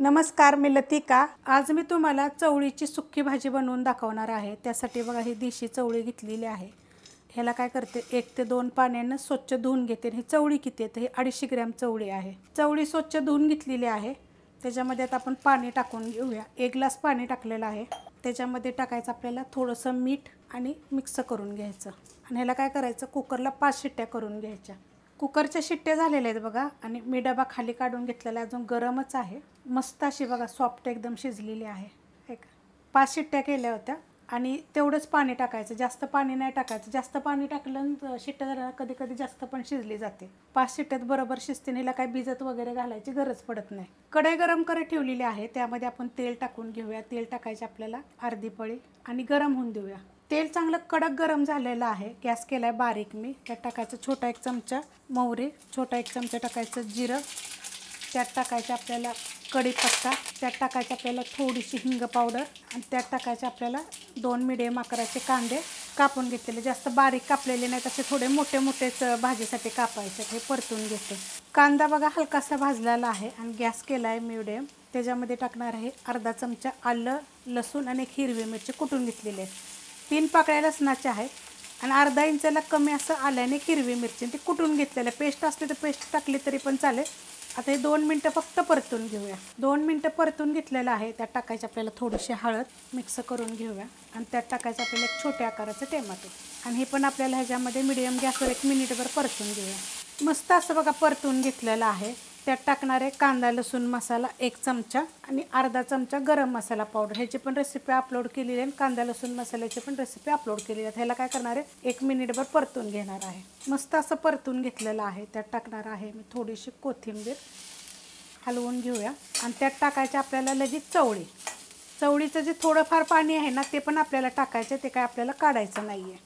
नमस्कार, मी लतिका। आज मी तुम्हाला चवळीची सुक्की भाजी बनवून दाखवणार आहे। त्यासाठी बघा ही देशी चवळी घेतलेली आहे। ह्याला काय करते, 1 ते 2 पाण्याने स्वच्छ धुवून घेते। ही चवळी किती आहे, हे 250 ग्रॅम चवळी आहे। चवळी स्वच्छ धुवून घेतलेली आहे। त्याच्यामध्ये आता आपण पाणी टाकून घेऊया। 1 ग्लास पाणी टाकलेलं आहे। त्याच्यामध्ये टाकायचं आपल्याला थोडंसं मीठ आणि मिक्स करून घ्यायचं। आणि ह्याला काय करायचं, कुकरला 5 शिट्ट्या करून घ्यायच्या। कुकरच्या शिट्ट्या झालेल्या आहेत बघा। आणि मी डबा खाली काढून घेतलेला, अजून गरमच आहे। मस्त अशी बघा सॉफ्ट एकदम शिजलेली आहे। एक 5 शिट्ट्या केल्या होत्या आणि तेवढंच पाणी टाकायचं, जास्त पाणी नाही टाकायचं। जास्त पाणी टाकलं शिट्ट्या झाल्या कधी कधी जास्त पण शिजली जाते। 5 शिट्ट्यात बरोबर शिजते। हिला काय भिजत वगैरे घालायची गरज पडत नाही। कढई गरम करत ठेवलेली आहे, त्यामध्ये आपण तेल टाकून घेऊया। तेल टाकायचे आपल्याला अर्धी पळी आणि गरम होऊन देऊया। तेल चांगलं कडक गरम झालेलं आहे। गॅस केलाय बारीक मी। त्यात टाकायचं छोटा 1 चमचा मोहरी, छोटा 1 चमचा टाकायचं जिरं, त्यात टाकायचं आपल्याला कढीपत्ता, त्यात टाकायचं आपल्याला थोडीशी हिंग पावडर आणि त्यात टाकायचं आपल्याला 2 मीडियम आकाराचे कांदे कापून घेतलेले। जास्त बारीक कापलेले नाही, तसे थोडे मोठे मोठेच भाजीसाठी कापायचे। हे परतून घेते। कांदा बघा हलकासा भाजलेला आहे आणि गॅस केलाय मीडियम। त्याच्यामध्ये टाकणार आहे अर्धा चमचा आलं, लसूण आणि 1 हिरवी मिरची कुटून घेतलेली आहे। 3 पाकळ्या लसणाच्या आहेत आणि अर्धा इंचाला कमी असं आल्याने हिरवी मिरची ती कुटून घेतलेलं। पेस्ट असते तर पेस्ट टाकली तरी पण चालेल। आता हे 2 मिनटं फक्त परतून घेऊया। 2 मिनटं परतून घेतलेलं आहे। त्यात टाकायचं आपल्याला थोडीशी हळद, मिक्स करून घेऊया आणि त्यात टाकायचं आपल्याला 1 छोट्या आकाराचं टोमॅटो आणि हे पण आपल्याला ह्याच्यामध्ये मीडियम गॅसवर 1 मिनिटभर परतून घेऊया। मस्त असं बघा परतून घेतलेलं आहे। त्यात टाकणार आहे कांदा लसूण मसाला 1 चमचा आणि अर्धा चमचा गरम मसाला पावडर। ह्याची पण रेसिपी अपलोड केलेली आहे। कांदा लसूण मसाल्याची पण रेसिपी अपलोड केलेली आहे। ह्याला काय करणार आहे, 1 मिनिटभर परतून घेणार आहे। मस्त असं परतून घेतलेलं आहे। त्यात टाकणार आहे मी थोडीशी कोथिंबीर, हलवून घेऊया आणि त्यात टाकायचे आपल्याला लगेच चवळी। चवळीचं जे थोडंफार पाणी आहे ना, ते पण आपल्याला टाकायचं, ते काय आपल्याला काढायचं नाही आहे।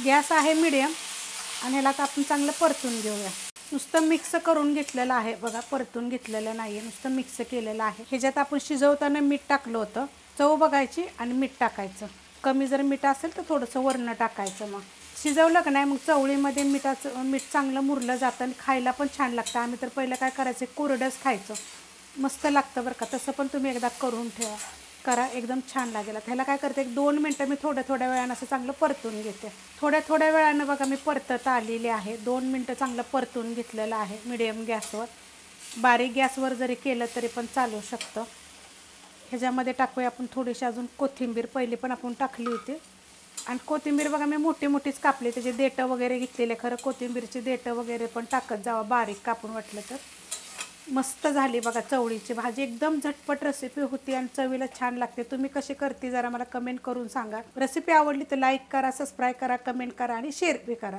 गॅस आहे मीडियम आणि ह्याला आपण चांगलं परतून घेऊया। नुसतं मिक्स करून घेतलेलं आहे बघा, परतून घेतलेलं नाही आहे, नुसतं मिक्स केलेलं आहे। ह्याच्यात आपण शिजवताना मीठ टाकलं होतं। चव बघायची आणि मीठ टाकायचं। कमी जर मीठ असेल तर थोडंसं वरनं टाकायचं। मग शिजवलं का नाही, मग चवळीमध्ये मीठ चांगलं मुरलं जातं आणि खायला पण छान लागतं। आम्ही तर पहिलं काय करायचं, कोरडंच खायचं, मस्त लागतं बरं का। तसं पण तुम्ही एकदा करून करा, एकदम छान लागेल। ह्याला काय करते, 1 2 मिनटं मी थोड्या वेळानं असं चांगलं परतून घेते। थोड्या वेळानं बघा मी परतत आलेली आहे। 2 मिनटं चांगलं परतून घेतलेलं आहे मीडियम गॅसवर। बारीक गॅसवर जरी केलं तरी पण चालू शकतं। ह्याच्यामध्ये टाकूया आपण थोडीशी अजून कोथिंबीर, पहिली पण आपण टाकली होती। आणि कोथिंबीर बघा मी मोठीच कापली, त्याचे देठं वगैरे घेतलेले। खरं कोथिंबीरचे देठं वगैरे पण टाकत जावा बारीक कापून वाटलं तर। मस्त झाली बघा चवळीची भाजी, एकदम झटपट रेसिपी होती आणि चवीला छान लागते। तुम्ही कशी करते जरा मला कमेंट करून सांगा। रेसिपी आवडली तर लाईक करा, सबस्क्राईब करा, कमेंट करा आणि शेअर बी करा।